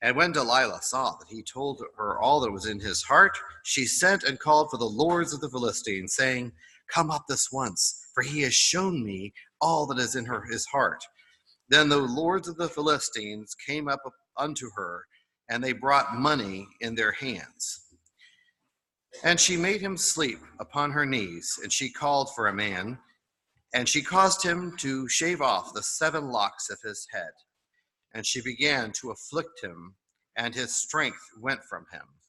And when Delilah saw that he told her all that was in his heart, she sent and called for the lords of the Philistines, saying, "Come up this once, for he has shown me all that is in his heart." Then the lords of the Philistines came up unto her, and they brought money in their hands. And she made him sleep upon her knees, and she called for a man, and she caused him to shave off the 7 locks of his head. And she began to afflict him, and his strength went from him.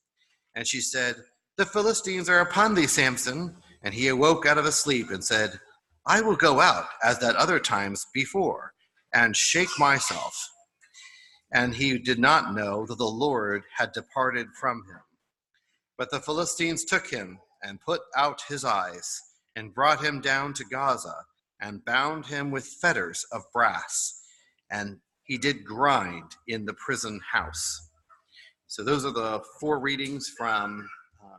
And she said, "The Philistines are upon thee, Samson." And he awoke out of his sleep and said, "I will go out as at other times before, and shake myself." And he did not know that the Lord had departed from him. But the Philistines took him and put out his eyes, and brought him down to Gaza, and bound him with fetters of brass, and he did grind in the prison house. So those are the 4 readings from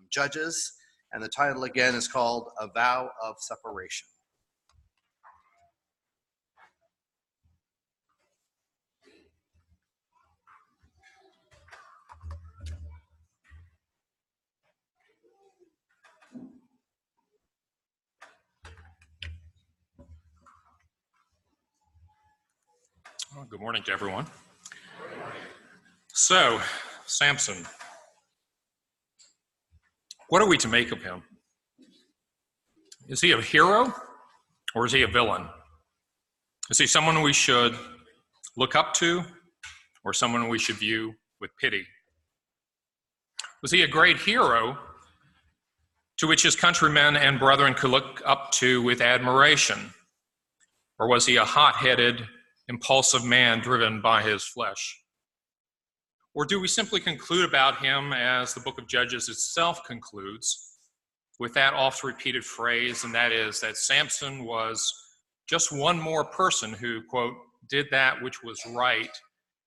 Judges, and the title again is called A Vow of Separation. Well, good morning to everyone. So, Samson. What are we to make of him? Is he a hero or is he a villain? Is he someone we should look up to or someone we should view with pity? Was he a great hero to which his countrymen and brethren could look up to with admiration? Or was he a hot-headed, impulsive man driven by his flesh? Or do we simply conclude about him as the book of Judges itself concludes with that oft-repeated phrase, and that is that Samson was just one more person who, quote, did that which was right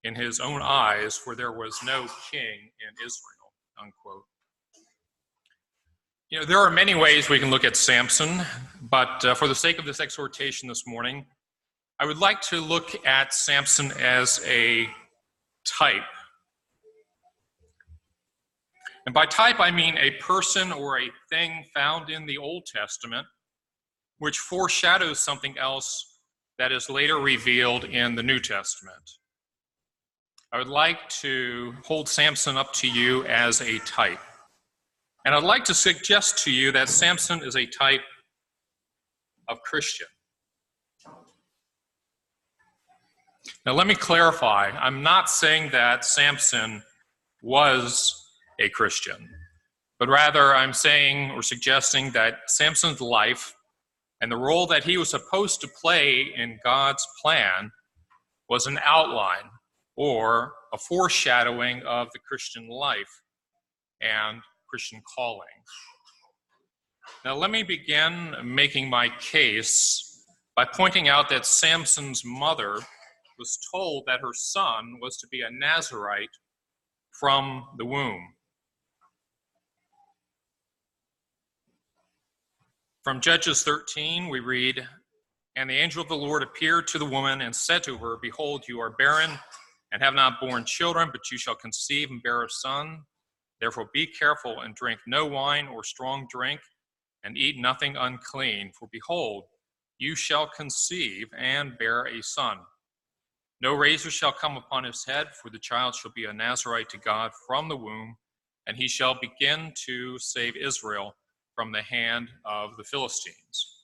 in his own eyes, for there was no king in Israel, unquote. You know, there are many ways we can look at Samson, but for the sake of this exhortation this morning, I would like to look at Samson as a type. And by type, I mean a person or a thing found in the Old Testament, which foreshadows something else that is later revealed in the New Testament. I would like to hold Samson up to you as a type. And I'd like to suggest to you that Samson is a type of Christian. Now, let me clarify. I'm not saying that Samson was a Christian, but rather I'm saying or suggesting that Samson's life and the role that he was supposed to play in God's plan was an outline or a foreshadowing of the Christian life and Christian calling. Now, let me begin making my case by pointing out that Samson's mother was told that her son was to be a Nazarite from the womb. From Judges 13, we read, "And the angel of the Lord appeared to the woman and said to her, Behold, you are barren and have not borne children, but you shall conceive and bear a son. Therefore be careful and drink no wine or strong drink, and eat nothing unclean. For behold, you shall conceive and bear a son. No razor shall come upon his head, for the child shall be a Nazarite to God from the womb, and he shall begin to save Israel from the hand of the Philistines."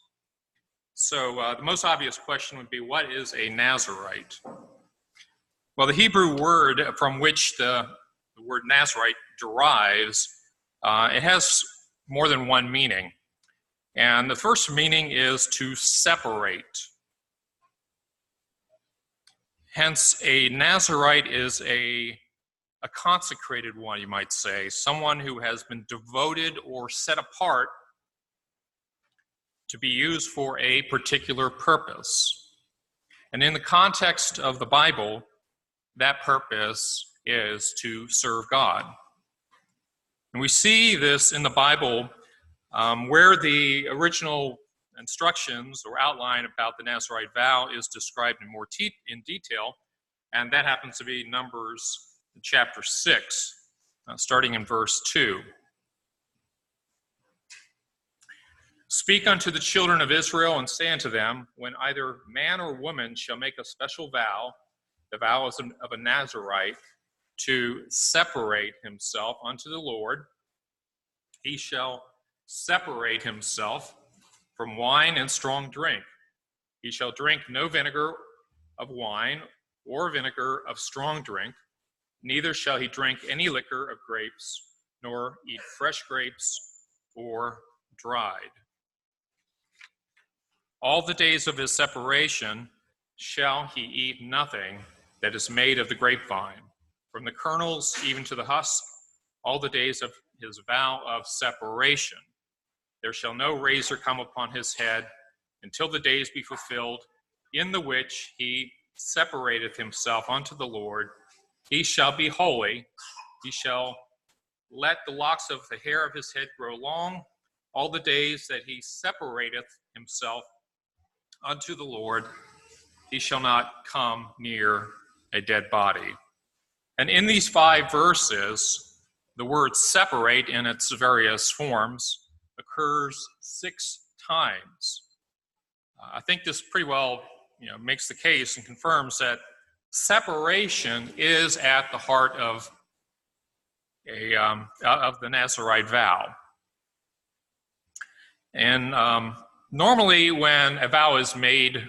So the most obvious question would be, what is a Nazarite? Well, the Hebrew word from which the word Nazarite derives, it has more than one meaning. And the first meaning is to separate. Hence, a Nazarite is a consecrated one, you might say, someone who has been devoted or set apart to be used for a particular purpose. And in the context of the Bible, that purpose is to serve God. And we see this in the Bible where the original instructions or outline about the Nazarite vow is described in more in detail, and that happens to be Numbers chapter 6, starting in verse 2. Speak unto the children of Israel, and say unto them, when either man or woman shall make a special vow, the vow of a Nazarite, to separate himself unto the Lord, he shall separate himself from wine and strong drink. He shall drink no vinegar of wine or vinegar of strong drink, neither shall he drink any liquor of grapes, nor eat fresh grapes or dried. All the days of his separation shall he eat nothing that is made of the grapevine, from the kernels even to the husk, all the days of his vow of separation. There shall no razor come upon his head until the days be fulfilled, in the which he separateth himself unto the Lord. He shall be holy. He shall let the locks of the hair of his head grow long, all the days that he separateth himself unto the Lord. He shall not come near a dead body. And in these 5 verses, the word separate in its various forms occurs 6 times. I think this pretty well makes the case and confirms that separation is at the heart of the Nazarite vow. And normally when a vow is made,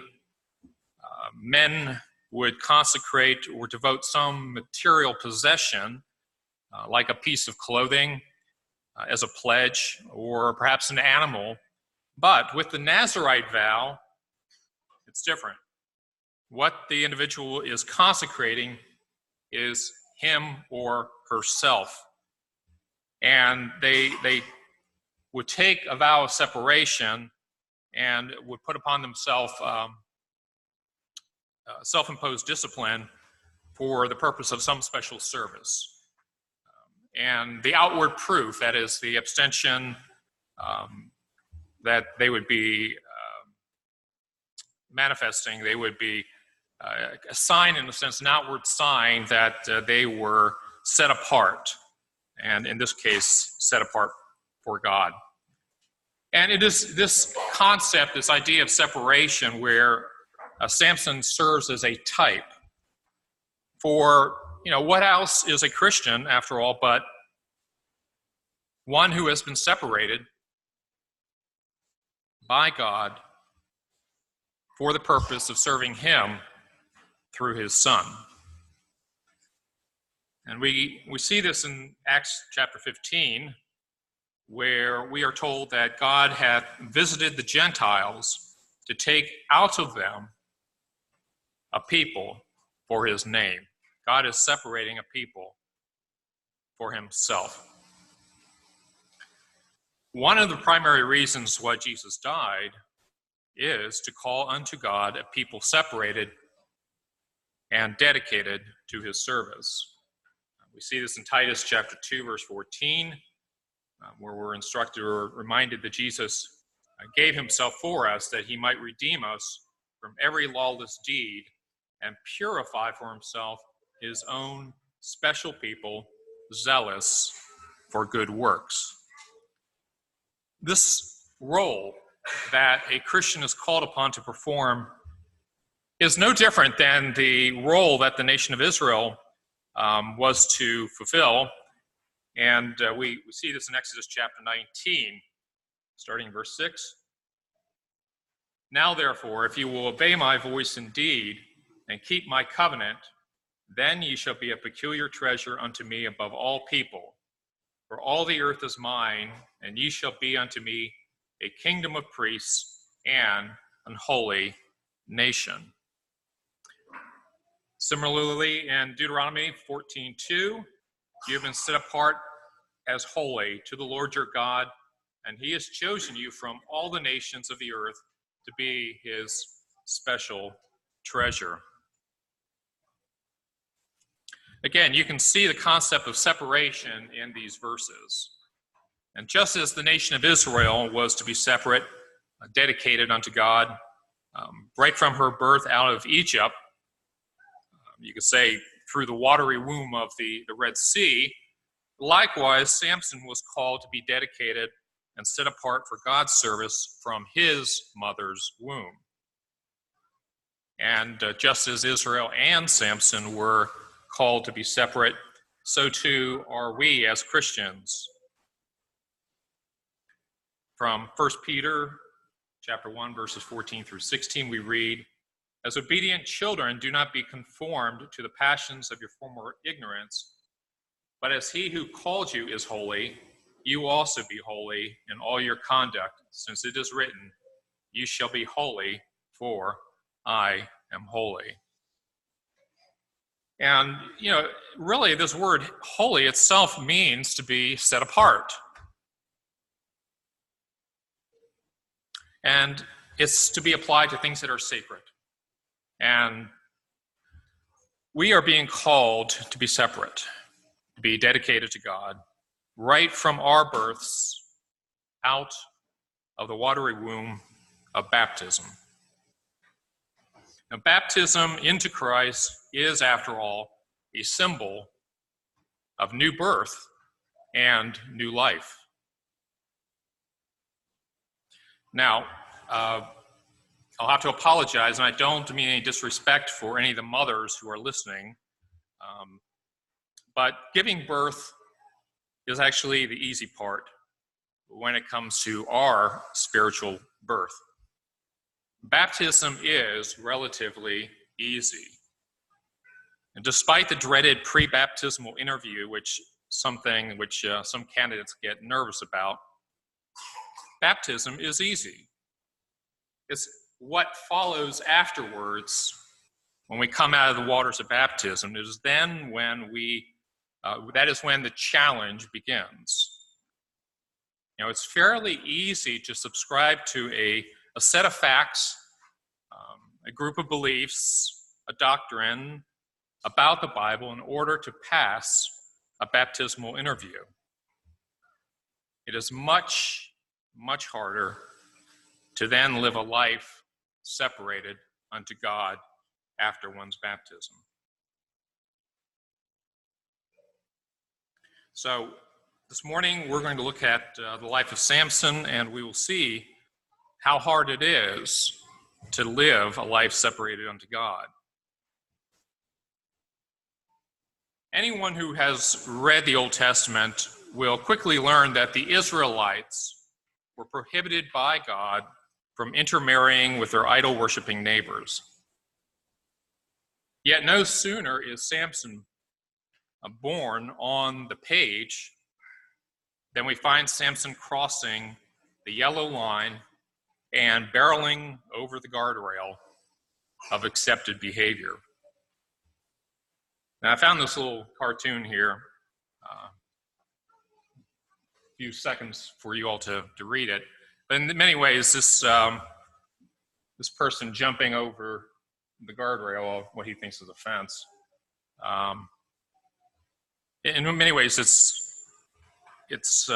men would consecrate or devote some material possession, like a piece of clothing, as a pledge, or perhaps an animal. But with the Nazarite vow, it's different. What the individual is consecrating is him or herself. And they would take a vow of separation and would put upon themselves self-imposed discipline for the purpose of some special service. And the outward proof, that is the abstention, that they would be manifesting, they would be a sign, in a sense, an outward sign that they were set apart, and in this case, set apart for God. And it is this concept, this idea of separation, where Samson serves as a type for, what else is a Christian, after all, but one who has been separated by God for the purpose of serving him through his Son. And we see this in Acts chapter 15, where we are told that God hath visited the Gentiles to take out of them a people for his name. God is separating a people for himself. One of the primary reasons why Jesus died is to call unto God a people separated and dedicated to his service. We see this in Titus chapter 2, verse 14, where we're instructed or reminded that Jesus gave himself for us that he might redeem us from every lawless deed and purify for himself his own special people, zealous for good works. This role that a Christian is called upon to perform is no different than the role that the nation of Israel was to fulfill. And we see this in Exodus chapter 19, starting in verse 6. Now, therefore, if you will obey my voice indeed, and keep my covenant, then ye shall be a peculiar treasure unto me above all people. For all the earth is mine, and ye shall be unto me a kingdom of priests and an holy nation. Similarly, in Deuteronomy 14:2, you have been set apart as holy to the Lord your God, and he has chosen you from all the nations of the earth to be his special treasure. Again, you can see the concept of separation in these verses. And just as the nation of Israel was to be separate, dedicated unto God, right from her birth out of Egypt, you could say through the watery womb of the Red Sea, likewise, Samson was called to be dedicated and set apart for God's service from his mother's womb. And just as Israel and Samson were called to be separate, so too are we as Christians. From 1 Peter chapter 1, verses 14 through 16, we read, "As obedient children, do not be conformed to the passions of your former ignorance, but as he who called you is holy, you also be holy in all your conduct, since it is written, 'You shall be holy, for I am holy.'" And, really this word holy itself means to be set apart. And it's to be applied to things that are sacred. And we are being called to be separate, to be dedicated to God, right from our births out of the watery womb of baptism. Now, baptism into Christ is, after all, a symbol of new birth and new life. Now, I'll have to apologize, and I don't mean any disrespect for any of the mothers who are listening, but giving birth is actually the easy part when it comes to our spiritual birth. Baptism is relatively easy. And despite the dreaded pre-baptismal interview, which some candidates get nervous about, baptism is easy. It's what follows afterwards when we come out of the waters of baptism. It is then when that is when the challenge begins. It's fairly easy to subscribe to a set of facts, a group of beliefs, a doctrine about the Bible in order to pass a baptismal interview. It is much, much harder to then live a life separated unto God after one's baptism. So this morning we're going to look at the life of Samson, and we will see how hard it is to live a life separated unto God. Anyone who has read the Old Testament will quickly learn that the Israelites were prohibited by God from intermarrying with their idol-worshiping neighbors. Yet no sooner is Samson born on the page than we find Samson crossing the yellow line and barreling over the guardrail of accepted behavior. Now, I found this little cartoon here, a few seconds for you all to read it. But in many ways, this person jumping over the guardrail of what he thinks is a fence, in many ways, it's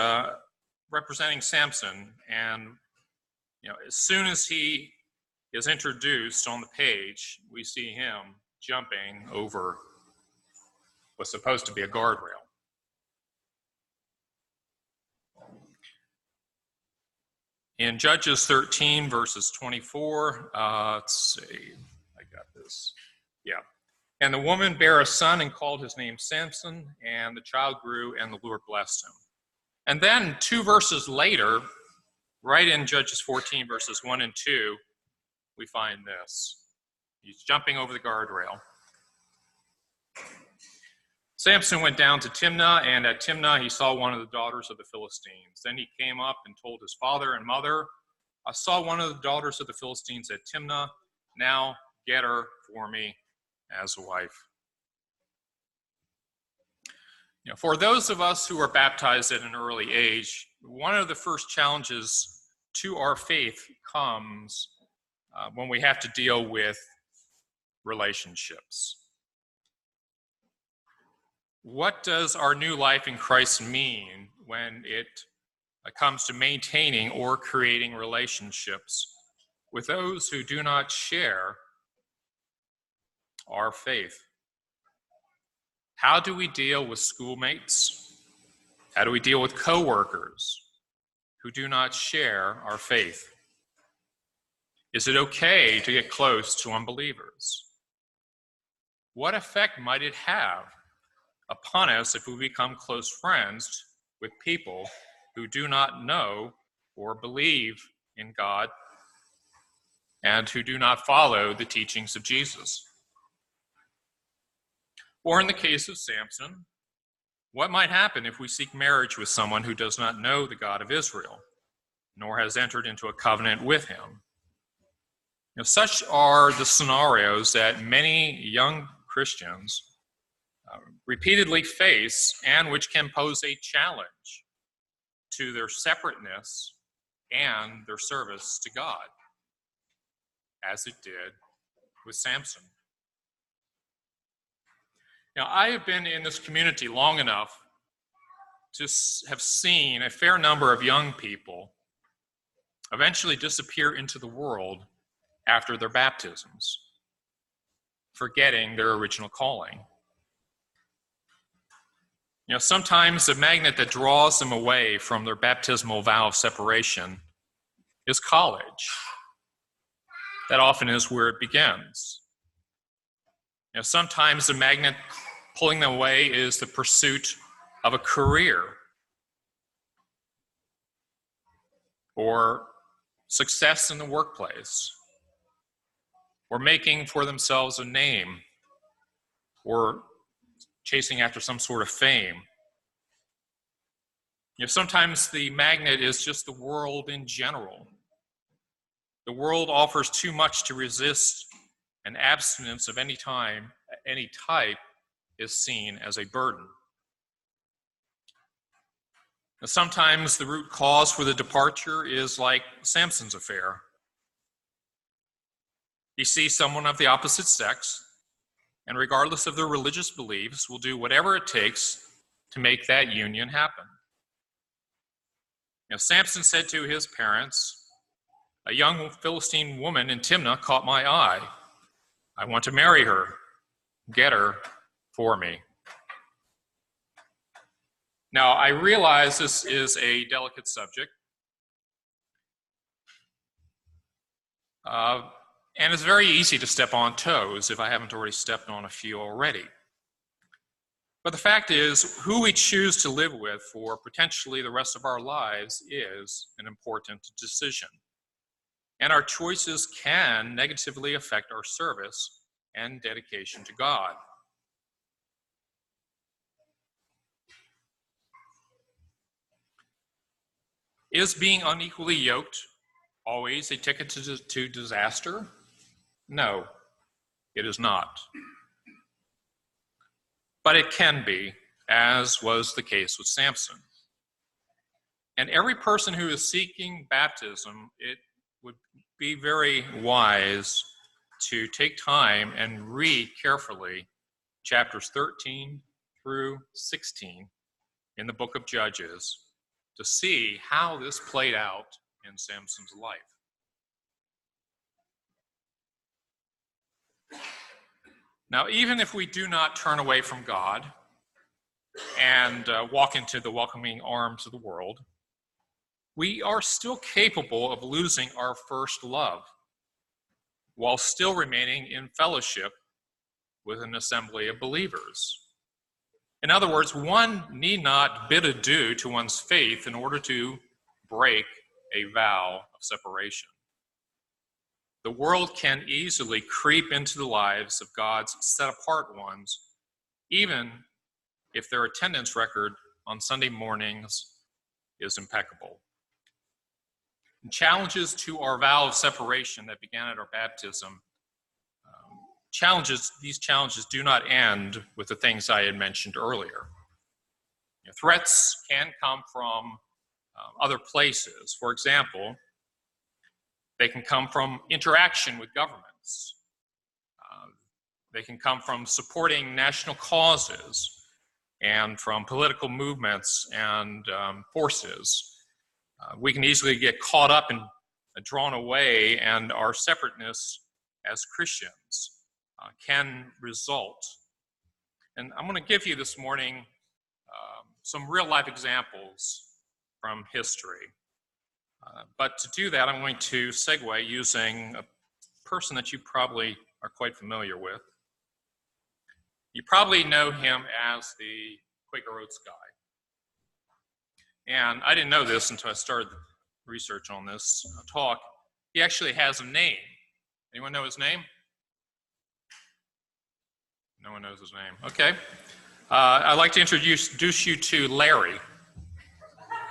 representing Samson. And as soon as he is introduced on the page, we see him jumping over what's supposed to be a guardrail. In Judges 13, verses 24, let's see, I got this. Yeah. "And the woman bare a son and called his name Samson, and the child grew, and the Lord blessed him." And then 2 verses later, right in Judges 14, verses 1 and 2, we find this. He's jumping over the guardrail. "Samson went down to Timnah, and at Timnah he saw one of the daughters of the Philistines. Then he came up and told his father and mother, 'I saw one of the daughters of the Philistines at Timnah. Now get her for me as a wife.'" For those of us who are baptized at an early age, one of the first challenges to our faith comes when we have to deal with relationships. What does our new life in Christ mean when it comes to maintaining or creating relationships with those who do not share our faith? How do we deal with schoolmates? How do we deal with coworkers who do not share our faith? Is it okay to get close to unbelievers? What effect might it have upon us if we become close friends with people who do not know or believe in God and who do not follow the teachings of Jesus? Or in the case of Samson, what might happen if we seek marriage with someone who does not know the God of Israel, nor has entered into a covenant with him? Such are the scenarios that many young Christians repeatedly face, and which can pose a challenge to their separateness and their service to God, as it did with Samson. Now, I have been in this community long enough to have seen a fair number of young people eventually disappear into the world after their baptisms, forgetting their original calling. Sometimes the magnet that draws them away from their baptismal vow of separation is college. That often is where it begins. Sometimes the magnet pulling them away is the pursuit of a career or success in the workplace, or making for themselves a name, or chasing after some sort of fame. Sometimes the magnet is just the world in general. The world offers too much to resist, and abstinence of any type is seen as a burden. Sometimes the root cause for the departure is like Samson's affair. He sees someone of the opposite sex, and regardless of their religious beliefs, will do whatever it takes to make that union happen. Samson said to his parents, "A young Philistine woman in Timnah caught my eye. I want to marry her. Get her for me." Now, I realize this is a delicate subject, and it's very easy to step on toes if I haven't already stepped on a few already. But the fact is, who we choose to live with for potentially the rest of our lives is an important decision. And our choices can negatively affect our service and dedication to God. Is being unequally yoked always a ticket to disaster? No, it is not. But it can be, as was the case with Samson. And every person who is seeking baptism, it would be very wise to take time and read carefully chapters 13 through 16 in the book of Judges to see how this played out in Samson's life. Now, even if we do not turn away from God and walk into the welcoming arms of the world, we are still capable of losing our first love while still remaining in fellowship with an assembly of believers. In other words, one need not bid adieu to one's faith in order to break a vow of separation. The world can easily creep into the lives of God's set-apart ones, even if their attendance record on Sunday mornings is impeccable. And challenges to our vow of separation that began at our baptism, these challenges do not end with the things I had mentioned earlier. Threats can come from other places. For example, they can come from interaction with governments. They can come from supporting national causes and from political movements and forces. We can easily get caught up and drawn away, and our separateness as Christians can result And I'm going to give you this morning some real-life examples from history. But to do that, I'm going to segue using a person that you probably are quite familiar with. You probably know him as the Quaker Oats guy. And I didn't know this until I started research on this talk. He actually has a name. Anyone know his name? No one knows his name. Okay. I'd like to introduce you to Larry.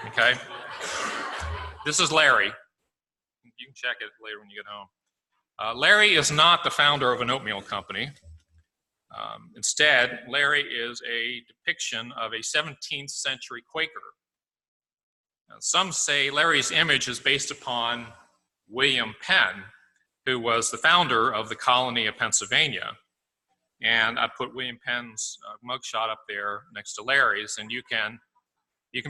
Okay. This is Larry. You can check it later when you get home. Larry is not the founder of an oatmeal company. Instead, Larry is a depiction of a 17th century Quaker. Now, some say Larry's image is based upon William Penn, who was the founder of the colony of Pennsylvania. And I put William Penn's mugshot up there next to Larry's, and you can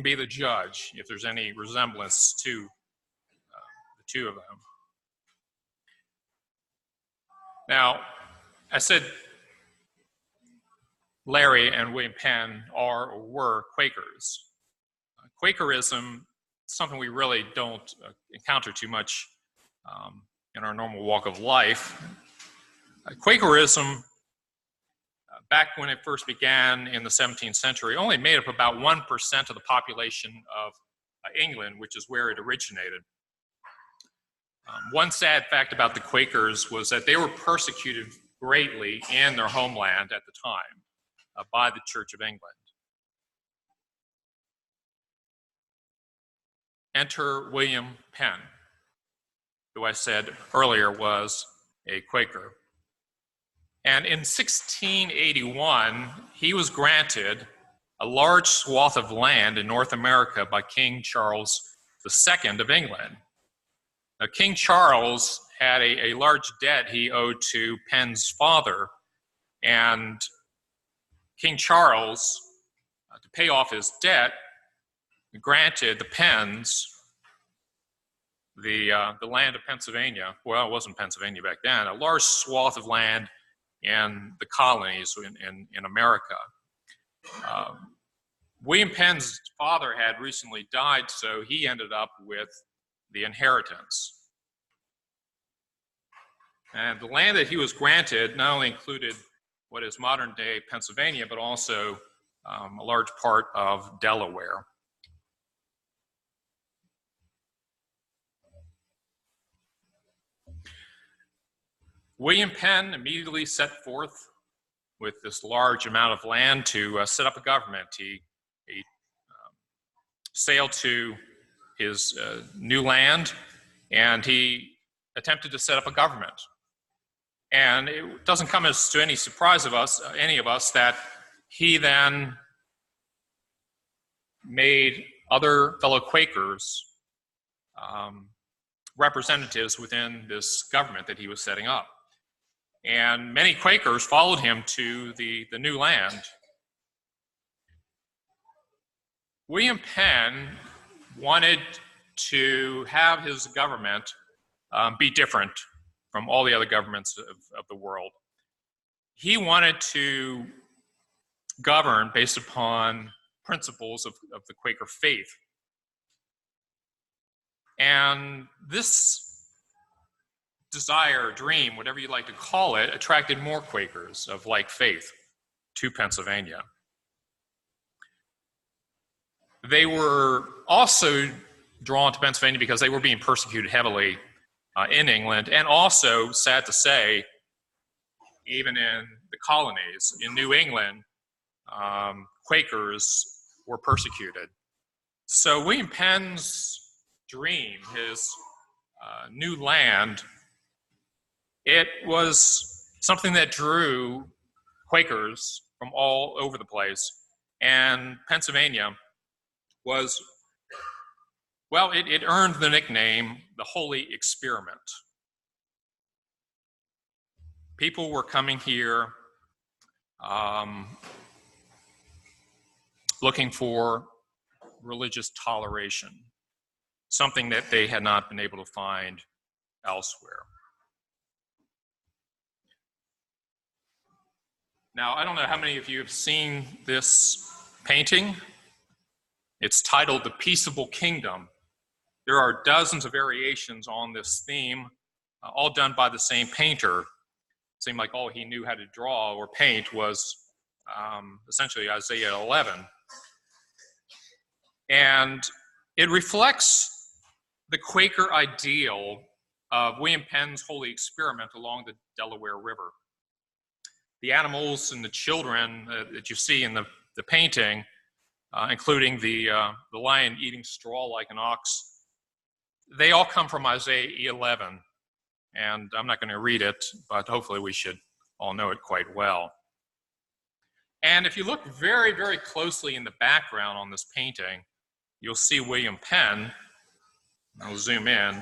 be the judge if there's any resemblance to the two of them. Now, I said Larry and William Penn are or were Quakers. Quakerism is something we really don't encounter too much in our normal walk of life. Quakerism, back when it first began in the 17th century, only made up about 1% of the population of England, which is where it originated. One sad fact about the Quakers was that they were persecuted greatly in their homeland at the time by the Church of England. Enter William Penn, who I said earlier was a Quaker. And in 1681, he was granted a large swath of land in North America by King Charles II of England. Now, King Charles had a large debt he owed to Penn's father, and King Charles, to pay off his debt, granted the Penns the land of Pennsylvania. Well, it wasn't Pennsylvania back then, a large swath of land in the colonies in America. William Penn's father had recently died, so he ended up with the inheritance. And the land that he was granted not only included what is modern-day Pennsylvania, but also a large part of Delaware. William Penn immediately set forth with this large amount of land to set up a government. He sailed to his new land, and he attempted to set up a government. And it doesn't come as to any surprise of us, any of us, that he then made other fellow Quakers representatives within this government that he was setting up. And many Quakers followed him to the new land. William Penn wanted to have his government be different from all the other governments of the world. He wanted to govern based upon principles of the Quaker faith. And this desire, dream, whatever you like to call it, attracted more Quakers of like faith to Pennsylvania. They were also drawn to Pennsylvania because they were being persecuted heavily in England, and also, sad to say, even in the colonies, in New England, Quakers were persecuted. So William Penn's dream, his new land, it was something that drew Quakers from all over the place, and Pennsylvania was, well, it earned the nickname the Holy Experiment. People were coming here looking for religious toleration, something that they had not been able to find elsewhere. Now, I don't know how many of you have seen this painting. It's titled The Peaceable Kingdom. There are dozens of variations on this theme, all done by the same painter. It seemed like all he knew how to draw or paint was essentially Isaiah 11. And it reflects the Quaker ideal of William Penn's holy experiment along the Delaware River. The animals and the children that you see in the painting, including the lion eating straw like an ox, they all come from Isaiah 11. And I'm not going to read it, but hopefully we should all know it quite well. And if you look very, very closely in the background on this painting, you'll see William Penn. I'll zoom in.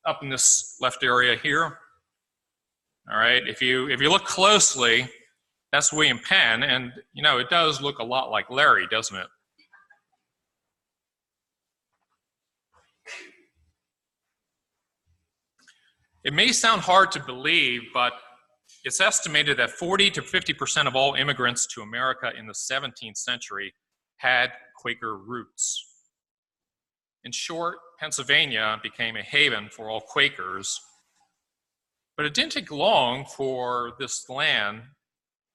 Up in this left area here. All right, if you look closely, that's William Penn, and you know, it does look a lot like Larry, doesn't it? It may sound hard to believe, but it's estimated that 40 to 50% of all immigrants to America in the 17th century had Quaker roots. In short, Pennsylvania became a haven for all Quakers, but it didn't take long for this land,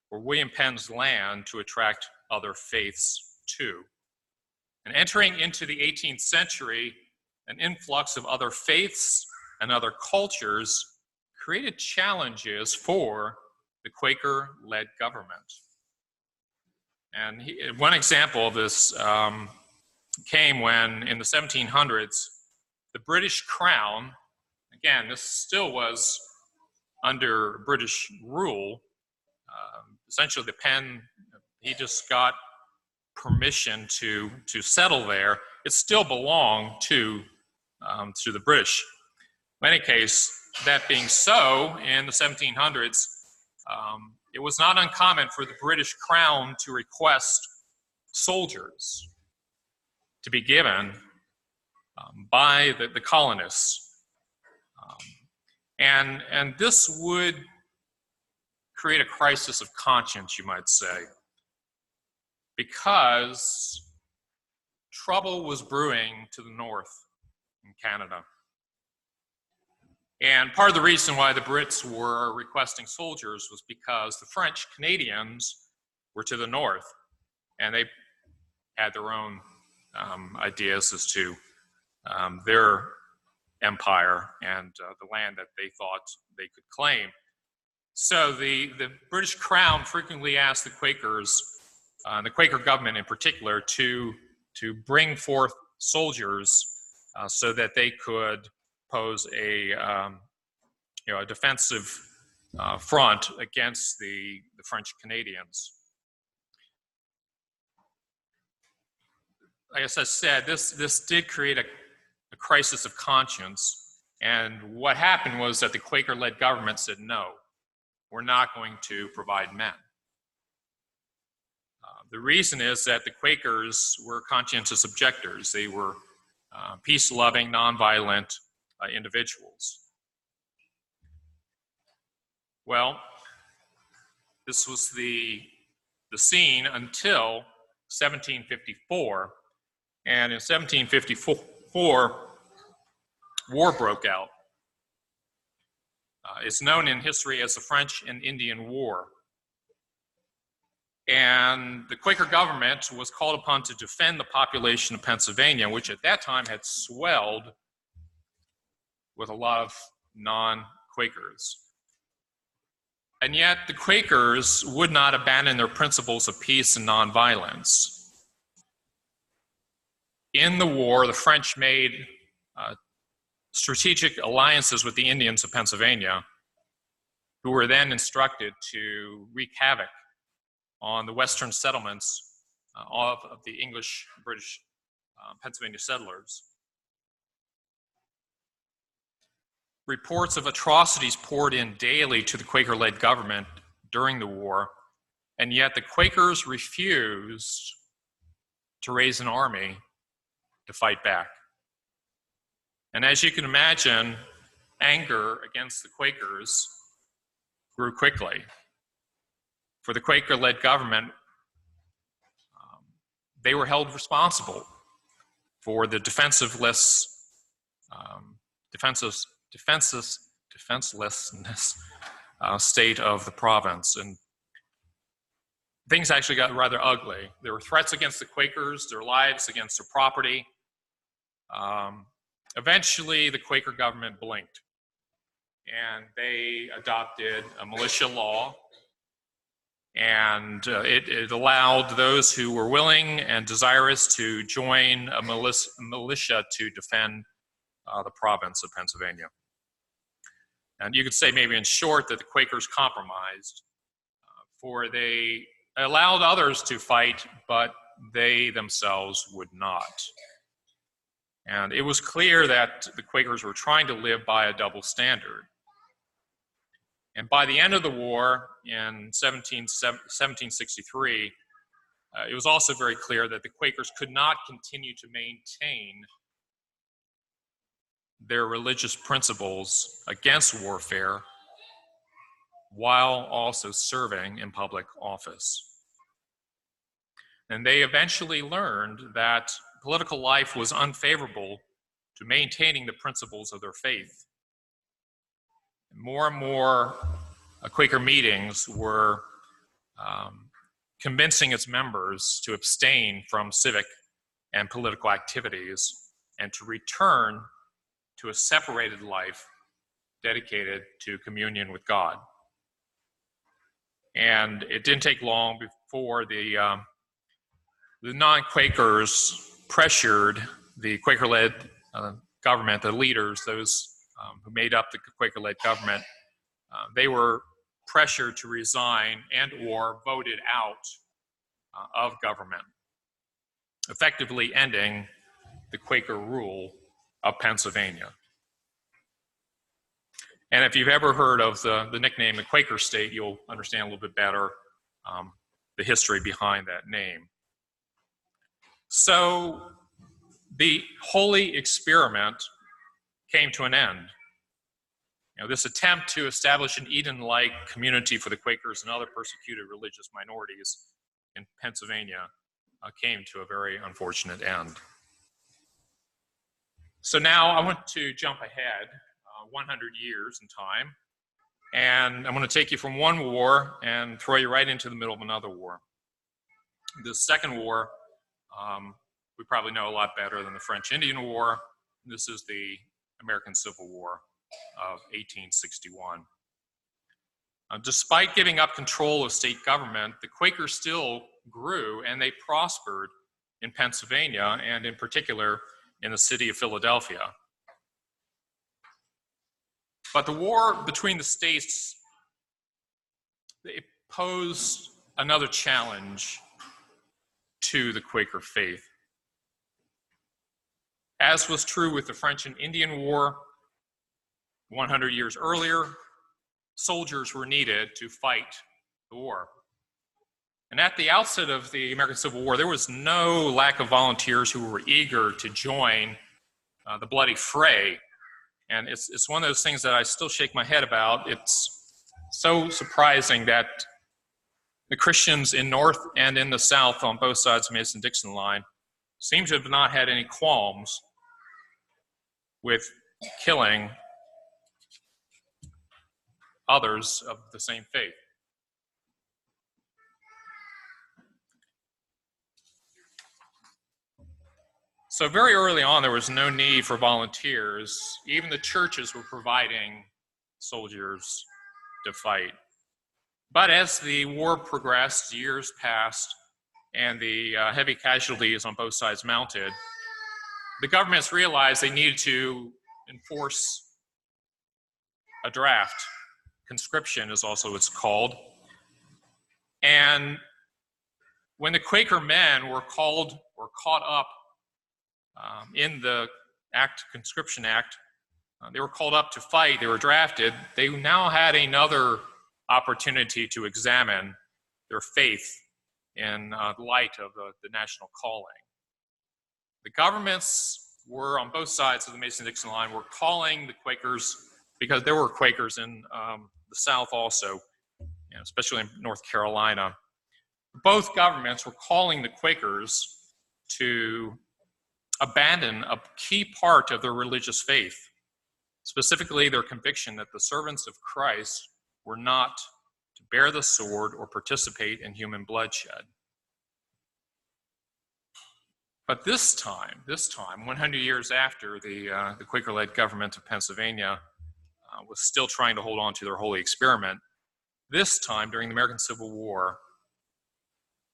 for William Penn's land, to attract other faiths too. And entering into the 18th century, an influx of other faiths and other cultures created challenges for the Quaker-led government. And one example of this came when, in the 1700s, the British Crown, again, this still was under British rule, essentially the Penn, he just got permission to settle there. It still belonged to the British. In any case, that being so, in the 1700s, it was not uncommon for the British Crown to request soldiers to be given by the colonists. And this would create a crisis of conscience, you might say, because trouble was brewing to the north in Canada. And part of the reason why the Brits were requesting soldiers was because the French Canadians were to the north, and they had their own ideas as to their empire and the land that they thought they could claim. So the British Crown frequently asked the Quakers, the Quaker government in particular, to bring forth soldiers so that they could pose a defensive front against the French Canadians. As I said, this did create a crisis of conscience, and what happened was that the Quaker-led government said, no, we're not going to provide men. The reason is that the Quakers were conscientious objectors. They were peace-loving, nonviolent individuals. Well, this was the scene until 1754, and in 1754, war broke out. It's known in history as the French and Indian War. And the Quaker government was called upon to defend the population of Pennsylvania, which at that time had swelled with a lot of non-Quakers. And yet the Quakers would not abandon their principles of peace and nonviolence. In the war, the French made strategic alliances with the Indians of Pennsylvania, who were then instructed to wreak havoc on the western settlements of the English, British, Pennsylvania settlers. Reports of atrocities poured in daily to the Quaker-led government during the war, and yet the Quakers refused to raise an army to fight back. And as you can imagine, anger against the Quakers grew quickly. for the Quaker-led government, they were held responsible for the defenselessness state of the province. And things actually got rather ugly. There were threats against the Quakers, their lives, against their property. Eventually, the Quaker government blinked, and they adopted a militia law, and it allowed those who were willing and desirous to join a militia to defend the province of Pennsylvania. And you could say maybe in short that the Quakers compromised, for they allowed others to fight, but they themselves would not. And it was clear that the Quakers were trying to live by a double standard. And by the end of the war in 1763, it was also very clear that the Quakers could not continue to maintain their religious principles against warfare while also serving in public office. And they eventually learned that political life was unfavorable to maintaining the principles of their faith. More and more Quaker meetings were convincing its members to abstain from civic and political activities and to return to a separated life dedicated to communion with God. And it didn't take long before the non-Quakers pressured the Quaker-led government, the leaders, those who made up the Quaker-led government. They were pressured to resign and or voted out of government, effectively ending the Quaker rule of Pennsylvania. And if you've ever heard of the nickname the Quaker State, you'll understand a little bit better the history behind that name. So the holy experiment came to an end. This attempt to establish an Eden-like community for the Quakers and other persecuted religious minorities in Pennsylvania came to a very unfortunate end. So now I want to jump ahead 100 years in time, and I'm going to take you from one war and throw you right into the middle of another war. The Second War, we probably know a lot better than the French-Indian War. This is the American Civil War of 1861. Despite giving up control of state government, the Quakers still grew and they prospered in Pennsylvania, and in particular in the city of Philadelphia. But the war between the states, it posed another challenge to the Quaker faith. As was true with the French and Indian War 100 years earlier, soldiers were needed to fight the war. And at the outset of the American Civil War, there was no lack of volunteers who were eager to join the bloody fray. And it's one of those things that I still shake my head about. It's so surprising that the Christians in North and in the South on both sides of the Mason-Dixon line seem to have not had any qualms with killing others of the same faith. So very early on, there was no need for volunteers. Even the churches were providing soldiers to fight. But as the war progressed, years passed, and the heavy casualties on both sides mounted, the governments realized they needed to enforce a draft. Conscription is also what's called. And when the Quaker men were called or caught up in the Conscription Act, they were called up to fight, they were drafted, they now had another opportunity to examine their faith in light of the national calling. The governments were, on both sides of the Mason-Dixon line, were calling the Quakers, because there were Quakers in the South also, especially in North Carolina. Both governments were calling the Quakers to abandon a key part of their religious faith, specifically their conviction that the servants of Christ were not to bear the sword or participate in human bloodshed. But this time, 100 years after the Quaker-led government of Pennsylvania was still trying to hold on to their holy experiment, this time during the American Civil War,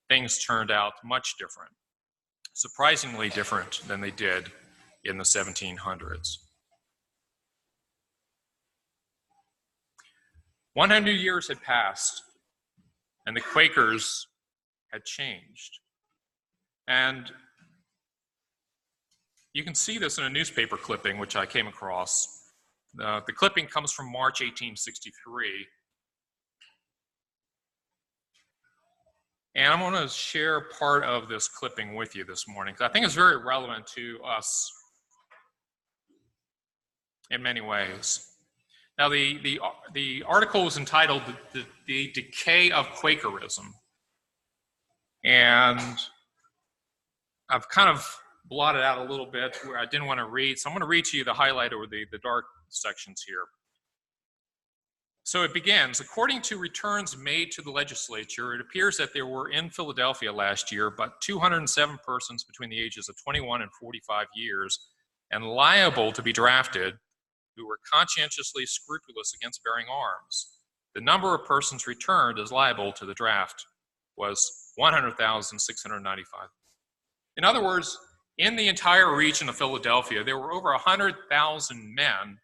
things turned out much different, surprisingly different than they did in the 1700s. 100 years had passed, and the Quakers had changed. And you can see this in a newspaper clipping, which I came across. The clipping comes from March 1863. And I'm going to share part of this clipping with you this morning, because I think it's very relevant to us in many ways. Now, the article was entitled The Decay of Quakerism. And I've kind of blotted out a little bit where I didn't want to read. So I'm going to read to you the highlight or the dark sections here. So it begins, according to returns made to the legislature, it appears that there were in Philadelphia last year but 207 persons between the ages of 21 and 45 years and liable to be drafted who were conscientiously scrupulous against bearing arms. The number of persons returned as liable to the draft was 100,695. In other words, in the entire region of Philadelphia, there were over 100,000 men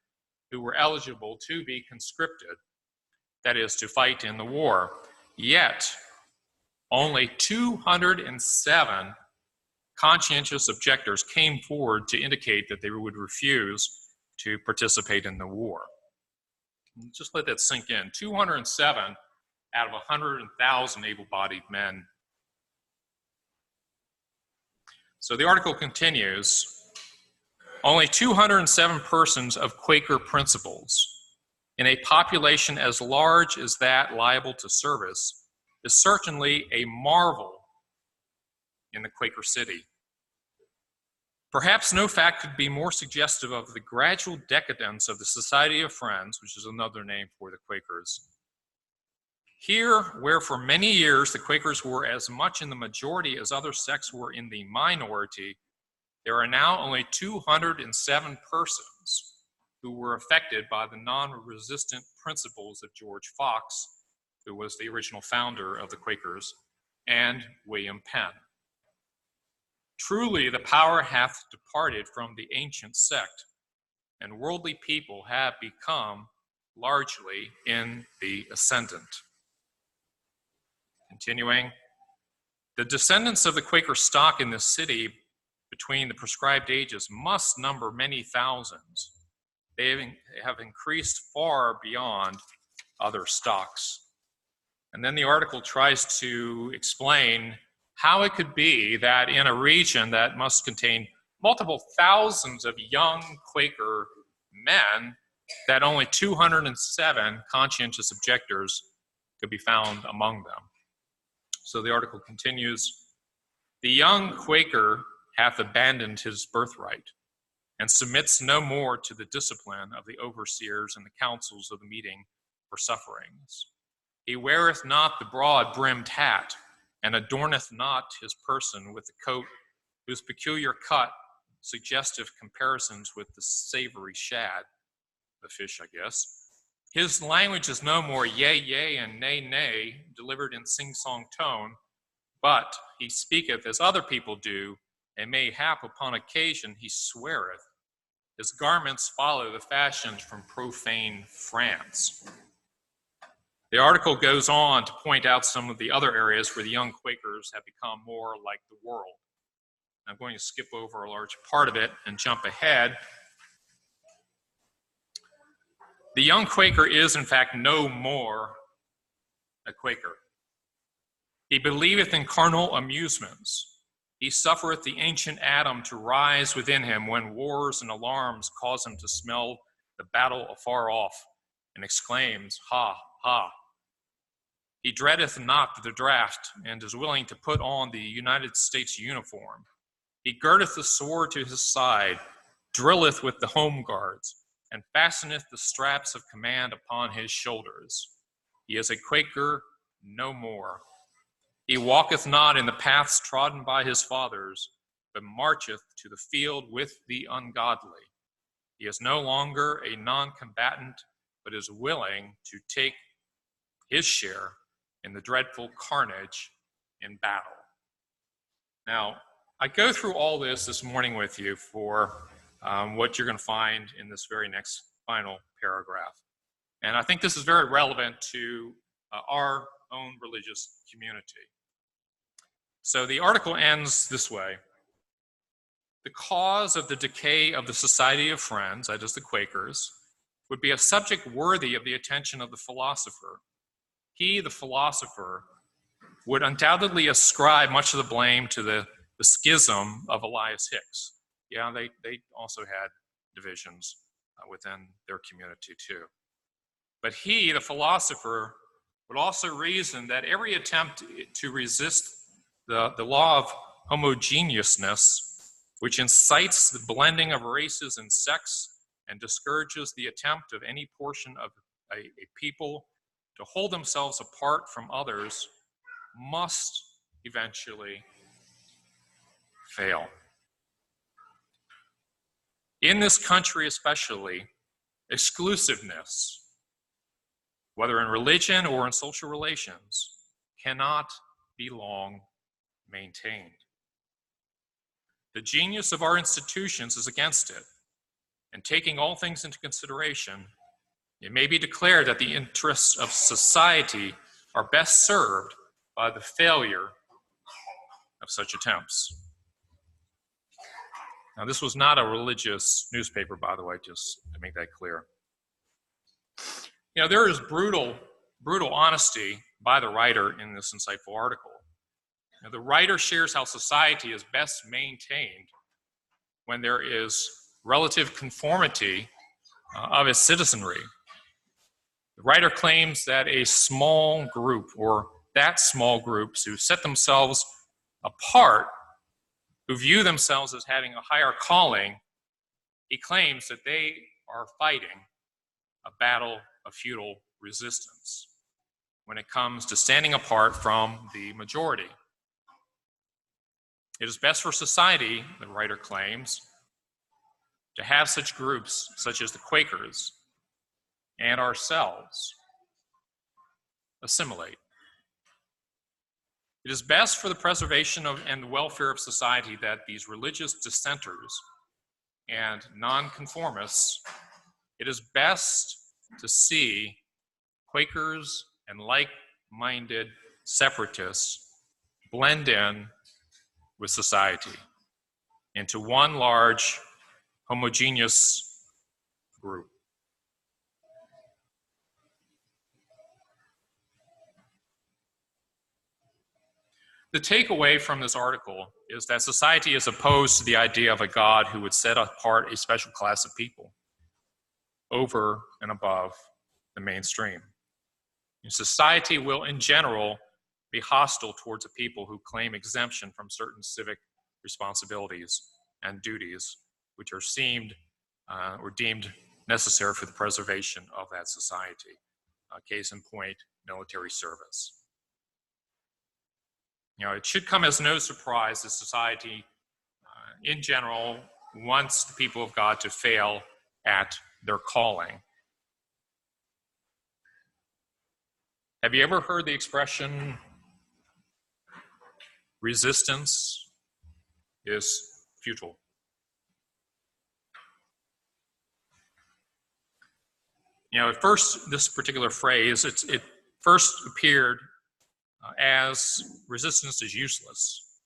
who were eligible to be conscripted, that is, to fight in the war. Yet, only 207 conscientious objectors came forward to indicate that they would refuse to participate in the war. Just let that sink in. 207 out of 100,000 able-bodied men. So the article continues, only 207 persons of Quaker principles in a population as large as that liable to service is certainly a marvel in the Quaker city. Perhaps no fact could be more suggestive of the gradual decadence of the Society of Friends, which is another name for the Quakers. Here, where for many years the Quakers were as much in the majority as other sects were in the minority, there are now only 207 persons who were affected by the non-resistant principles of George Fox, who was the original founder of the Quakers, and William Penn. Truly, the power hath departed from the ancient sect, and worldly people have become largely in the ascendant. Continuing, the descendants of the Quaker stock in this city between the prescribed ages must number many thousands. They have increased far beyond other stocks. And then the article tries to explain how it could be that in a region that must contain multiple thousands of young Quaker men, that only 207 conscientious objectors could be found among them. So the article continues, the young Quaker hath abandoned his birthright, and submits no more to the discipline of the overseers and the councils of the meeting for sufferings. He weareth not the broad-brimmed hat, and adorneth not his person with the coat whose peculiar cut suggestive comparisons with the savory shad, the fish, I guess. His language is no more yea, yea, and nay, nay, delivered in sing-song tone, but he speaketh as other people do, and mayhap upon occasion he sweareth. His garments follow the fashions from profane France. The article goes on to point out some of the other areas where the young Quakers have become more like the world. I'm going to skip over a large part of it and jump ahead. The young Quaker is, in fact, no more a Quaker. He believeth in carnal amusements. He suffereth the ancient Adam to rise within him when wars and alarms cause him to smell the battle afar off, and exclaims, ha, ha. He dreadeth not the draft, and is willing to put on the United States uniform. He girdeth the sword to his side, drilleth with the home guards, and fasteneth the straps of command upon his shoulders. He is a Quaker no more. He walketh not in the paths trodden by his fathers, but marcheth to the field with the ungodly. He is no longer a non-combatant, but is willing to take his share in the dreadful carnage in battle. Now, I go through all this morning with you for what you're going to find in this very next final paragraph. And I think this is very relevant to our own religious community. So the article ends this way. The cause of the decay of the Society of Friends, that is the Quakers, would be a subject worthy of the attention of the philosopher. He, the philosopher, would undoubtedly ascribe much of the blame to the schism of Elias Hicks. Yeah, they also had divisions within their community too. But he, the philosopher, would also reason that every attempt to resist the law of homogeneousness, which incites the blending of races and sects and discourages the attempt of any portion of a people to hold themselves apart from others, must eventually fail. In this country especially, exclusiveness, whether in religion or in social relations, cannot be long maintained. The genius of our institutions is against it, and taking all things into consideration, it may be declared that the interests of society are best served by the failure of such attempts. Now, this was not a religious newspaper, by the way, just to make that clear. You know, there is brutal honesty by the writer in this insightful article. Now, the writer shares how society is best maintained when there is relative conformity of its citizenry. The writer claims that a small group, or that small groups who set themselves apart, who view themselves as having a higher calling, he claims that they are fighting a battle of futile resistance when it comes to standing apart from the majority. It is best for society, the writer claims, to have such groups such as the Quakers and ourselves assimilate. It is best for the preservation of and the welfare of society that these religious dissenters and nonconformists, it is best to see Quakers and like-minded separatists blend in with society into one large homogeneous group. The takeaway from this article is that society is opposed to the idea of a God who would set apart a special class of people over and above the mainstream. And society will, in general, be hostile towards a people who claim exemption from certain civic responsibilities and duties, which are deemed necessary for the preservation of that society. Case in point, military service. You know, it should come as no surprise that society, in general, wants the people of God to fail at their calling. Have you ever heard the expression, resistance is futile? You know, at first, this particular phrase, it first appeared as resistance is useless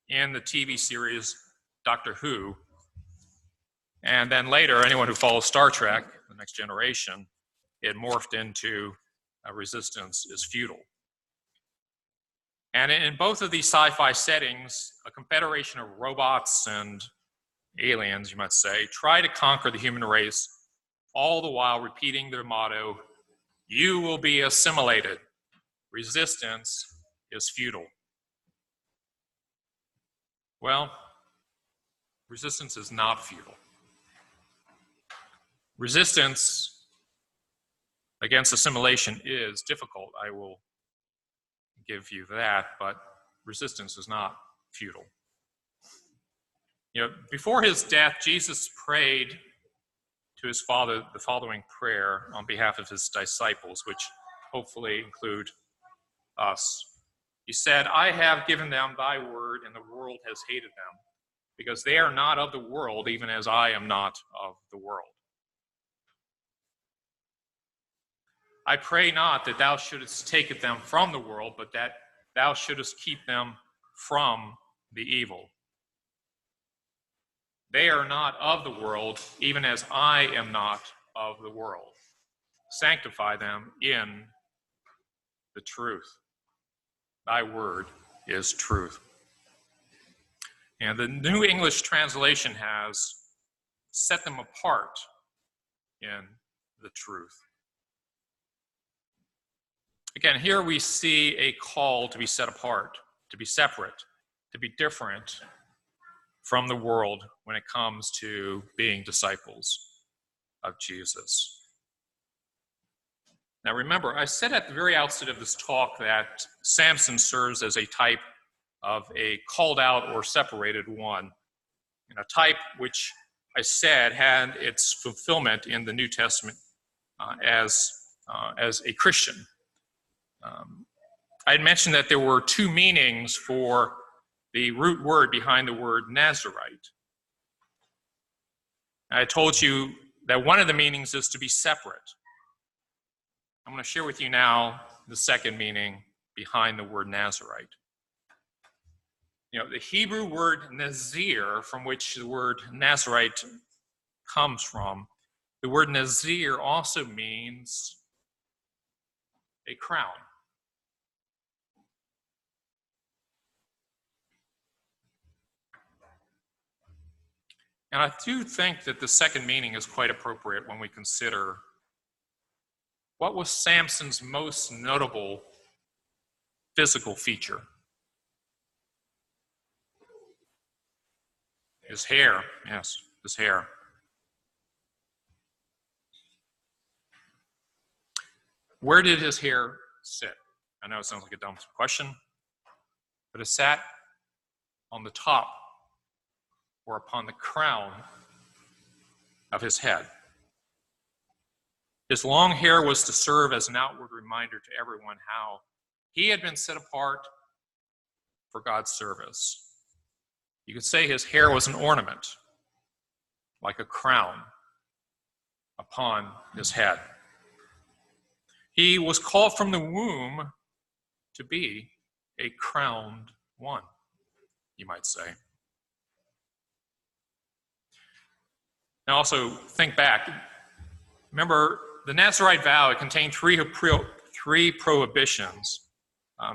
in the TV series Doctor Who. And then later, anyone who follows Star Trek, The Next Generation, it morphed into resistance is futile. And in both of these sci-fi settings, a confederation of robots and aliens, you might say, try to conquer the human race, all the while repeating their motto, "You will be assimilated," resistance is futile. Well, resistance is not futile. Resistance against assimilation is difficult. I will give you that, but resistance is not futile. Before his death, Jesus prayed to his Father the following prayer on behalf of his disciples, which hopefully include us. He said, I have given them thy word, and the world has hated them, because they are not of the world, even as I am not of the world. I pray not that thou shouldest take them from the world, but that thou shouldest keep them from the evil. They are not of the world, even as I am not of the world. Sanctify them in the truth. Thy word is truth. And the New English translation has set them apart in the truth. Again, here we see a call to be set apart, to be separate, to be different from the world when it comes to being disciples of Jesus. Now remember, I said at the very outset of this talk that Samson serves as a type of a called out or separated one, and a type which I said had its fulfillment in the New Testament as a Christian. I had mentioned that there were two meanings for the root word behind the word Nazarite. I told you that one of the meanings is to be separate. I'm going to share with you now the second meaning behind the word Nazarite. The Hebrew word Nazir, from which the word Nazarite comes from, the word Nazir also means a crown. And I do think that the second meaning is quite appropriate when we consider what was Samson's most notable physical feature. His hair, yes, his hair. Where did his hair sit? I know it sounds like a dumb question, but it sat on the top or upon the crown of his head. His long hair was to serve as an outward reminder to everyone how he had been set apart for God's service. You could say his hair was an ornament, like a crown upon his head. He was called from the womb to be a crowned one, you might say. Now also think back. Remember, the Nazarite vow, it contained three prohibitions.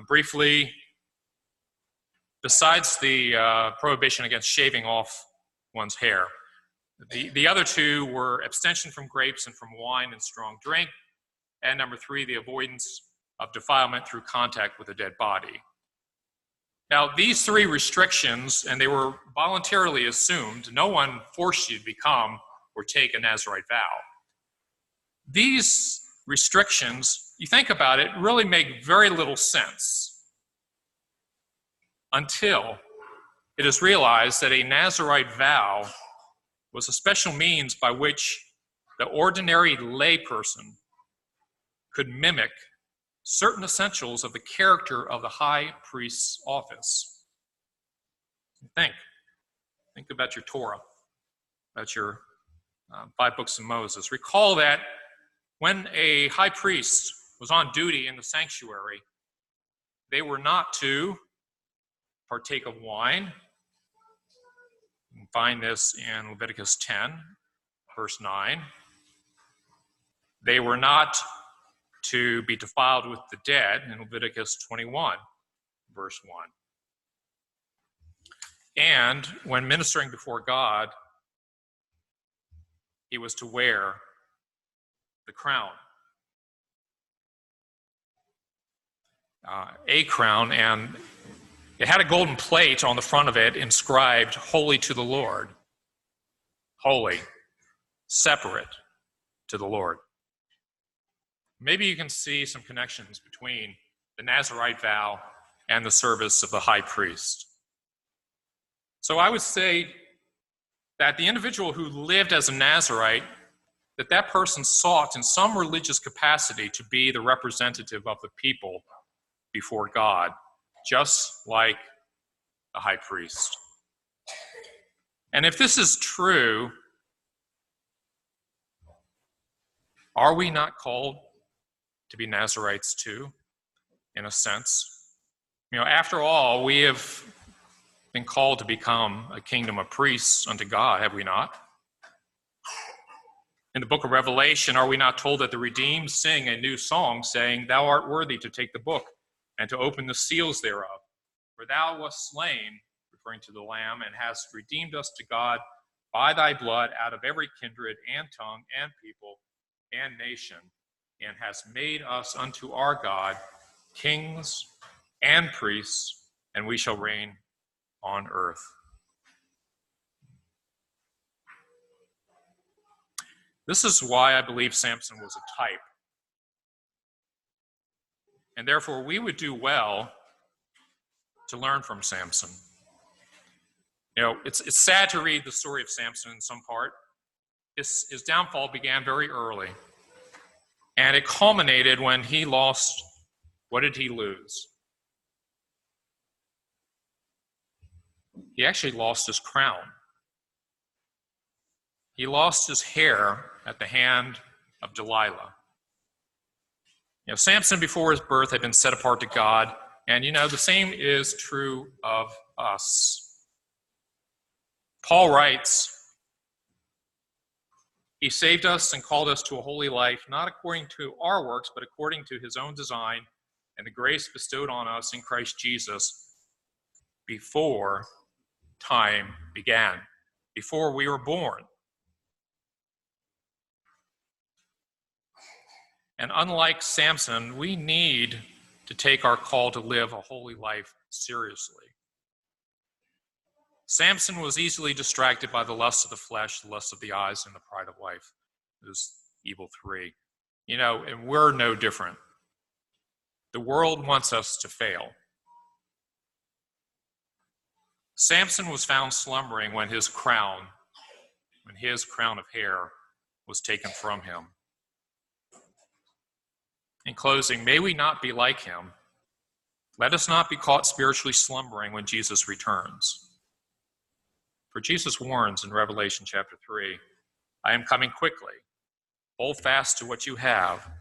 Briefly, besides the prohibition against shaving off one's hair, the other two were abstention from grapes and from wine and strong drink, and number 3, the avoidance of defilement through contact with a dead body. Now, these 3 restrictions, and they were voluntarily assumed, no one forced you to become or take a Nazarite vow. These restrictions, you think about it, really make very little sense until it is realized that a Nazarite vow was a special means by which the ordinary layperson could mimic certain essentials of the character of the high priest's office. Think about your Torah, about your 5 books of Moses. Recall that when a high priest was on duty in the sanctuary, they were not to partake of wine. You can find this in Leviticus 10, verse 9. They were not to be defiled with the dead in Leviticus 21, verse 1. And when ministering before God, he was to wear the crown. a crown, and it had a golden plate on the front of it inscribed, "Holy to the Lord." Holy, separate to the Lord. Maybe you can see some connections between the Nazarite vow and the service of the high priest. So I would say that the individual who lived as a Nazarite, that person sought in some religious capacity to be the representative of the people before God, just like the high priest. And if this is true, are we not called to be Nazarites too, in a sense? After all, we have been called to become a kingdom of priests unto God, have we not? In the book of Revelation, are we not told that the redeemed sing a new song, saying, "Thou art worthy to take the book and to open the seals thereof. For thou wast slain," referring to the Lamb, "and hast redeemed us to God by thy blood out of every kindred and tongue and people and nation, and hast made us unto our God kings and priests, and we shall reign on earth." This is why I believe Samson was a type. And therefore, we would do well to learn from Samson. It's sad to read the story of Samson in some part. His downfall began very early. And it culminated when he lost, what did he lose? He actually lost his crown. He lost his hair at the hand of Delilah. Samson before his birth had been set apart to God, and the same is true of us. Paul writes, "He saved us and called us to a holy life, not according to our works, but according to his own design and the grace bestowed on us in Christ Jesus before time began," before we were born. And unlike Samson, we need to take our call to live a holy life seriously. Samson was easily distracted by the lust of the flesh, the lust of the eyes, and the pride of life. Those evil three. And we're no different. The world wants us to fail. Samson was found slumbering when his crown of hair was taken from him. In closing, may we not be like him. Let us not be caught spiritually slumbering when Jesus returns. For Jesus warns in Revelation chapter 3, "I am coming quickly. Hold fast to what you have,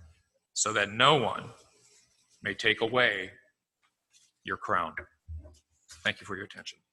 so that no one may take away your crown." Thank you for your attention.